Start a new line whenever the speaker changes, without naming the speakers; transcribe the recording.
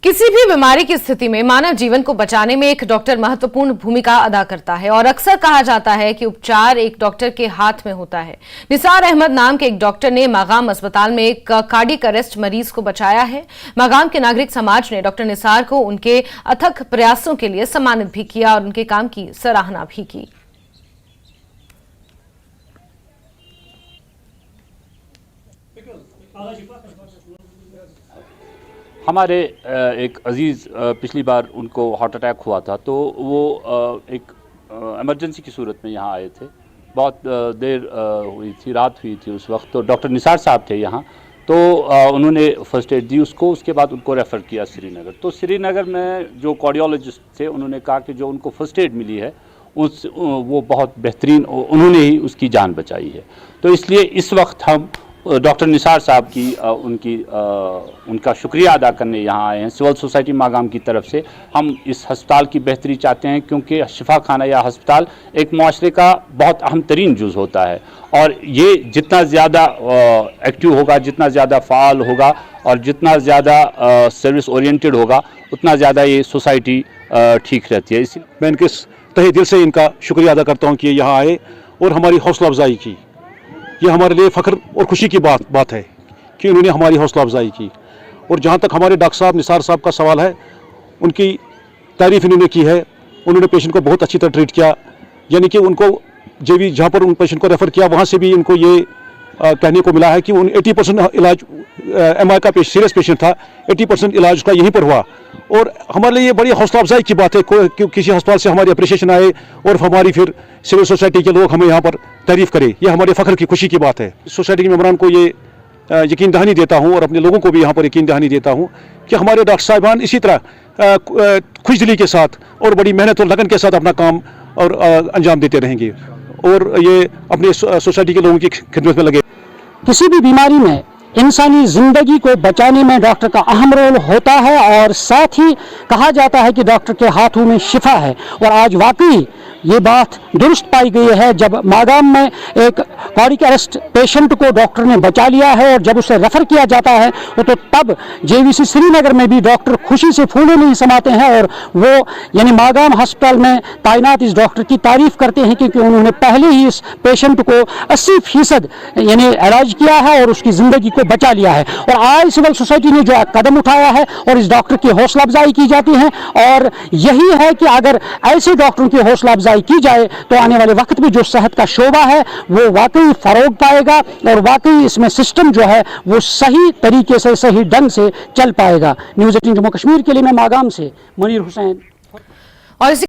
किसी भी बीमारी की स्थिति में मानव जीवन को बचाने में एक डॉक्टर महत्वपूर्ण भूमिका अदा करता है और अक्सर कहा जाता है कि उपचार एक डॉक्टर के हाथ में होता है। निसार अहमद नाम के एक डॉक्टर ने मागाम अस्पताल में एक कार्डियक अरेस्ट मरीज को बचाया है। मागाम के नागरिक समाज ने डॉक्टर निसार को उनके अथक प्रयासों के लिए सम्मानित भी किया और उनके काम की सराहना भी की।
हमारे एक अजीज़ पिछली बार उनको हार्ट अटैक हुआ था, तो वो एक इमरजेंसी की सूरत में यहाँ आए थे। बहुत देर हुई थी, रात हुई थी उस वक्त। तो डॉक्टर निसार साहब थे यहाँ, तो उन्होंने फर्स्ट एड दी उसको। उसके बाद उनको रेफ़र किया श्रीनगर। तो श्रीनगर में जो कार्डियोलॉजिस्ट थे उन्होंने कहा कि जो उनको फर्स्ट एड मिली है वो बहुत बेहतरीन, उन्होंने ही उसकी जान बचाई है। तो इसलिए इस वक्त हम डॉक्टर निसार साहब की उनका शुक्रिया अदा करने यहाँ आए हैं। सिविल सोसाइटी मागाम की तरफ से हम इस हस्पताल की बेहतरी चाहते हैं, क्योंकि शिफा खाना या हस्पताल एक माशरे का बहुत अहम तरीन जुज़ होता है, और ये जितना ज़्यादा एक्टिव होगा, जितना ज़्यादा फ़ाल होगा और जितना ज़्यादा सर्विस ओरिएंटेड होगा, उतना ज़्यादा ये सोसाइटी ठीक रहती है। इसी
मैं इनके तहे दिल से इनका शुक्रिया अदा करता हूँ कि यहाँ आए और हमारी हौसला अफजाई की। ये हमारे लिए फ़ख्र और खुशी की बात है कि उन्होंने हमारी हौसला अफजाई की। और जहाँ तक हमारे डॉक्टर साहब निसार साहब का सवाल है, उनकी तारीफ़ इन्होंने की है। उन्होंने पेशेंट को बहुत अच्छी तरह ट्रीट किया, यानी कि उनको जहाँ पर उन पेशेंट को रेफ़र किया वहाँ से भी इनको ये कहने को मिला है कि उन 80% इलाज MI का सीरियस पेशेंट था, 80% इलाज उसका यहीं पर हुआ। और हमारे लिए ये बड़ी हौसला अफजाई की बात है कि किसी अस्पताल से हमारी अप्रिशिएशन आए और हमारी फिर सिविल सोसाइटी के लोग हमें यहाँ पर तारीफ़ करें। ये हमारे फ़ख्र की खुशी की बात है। सोसाइटी के मेंबरान को ये यकीन दहानी देता हूँ और अपने लोगों को भी यहाँ पर यकीन दहानी देता हूँ कि हमारे डॉक्टर साहिबान इसी तरह खुशदिली के साथ और बड़ी मेहनत और लगन के साथ अपना काम और अंजाम देते रहेंगे और ये अपने सोसाइटी के लोगों की खिदमत में लगे।
किसी भी बीमारी में इंसानी ज़िंदगी को बचाने में डॉक्टर का अहम रोल होता है और साथ ही कहा जाता है कि डॉक्टर के हाथों में शिफा है। और आज वाकई ये बात दुरुस्त पाई गई है जब मागाम में एक कार्डियक अरेस्ट पेशेंट को डॉक्टर ने बचा लिया है और जब उसे रेफ़र किया जाता है तो तब JVC श्रीनगर में भी डॉक्टर खुशी से फूले नहीं समाते हैं और वो यानी मागाम अस्पताल में तैनात इस डॉक्टर की तारीफ़ करते हैं, क्योंकि उन्होंने पहले ही इस पेशेंट को 80% यानी इलाज किया है और उसकी ज़िंदगी को बचा लिया है। और आज सिविल सोसाइटी ने जो कदम उठाया है और इस डॉक्टर की हौसला अफजाई की जाती है, और यही है कि अगर ऐसे डॉक्टरों की हौसला अफजाई की जाए तो आने वाले वक्त में जो सेहत का शोबा है वो वाकई फरोग पाएगा और वाकई इसमें सिस्टम जो है वो सही तरीके से, सही ढंग से चल पाएगा। न्यूज़ 18 जम्मू कश्मीर के लिए मैं मागाम से मुनीर हुसैन।
और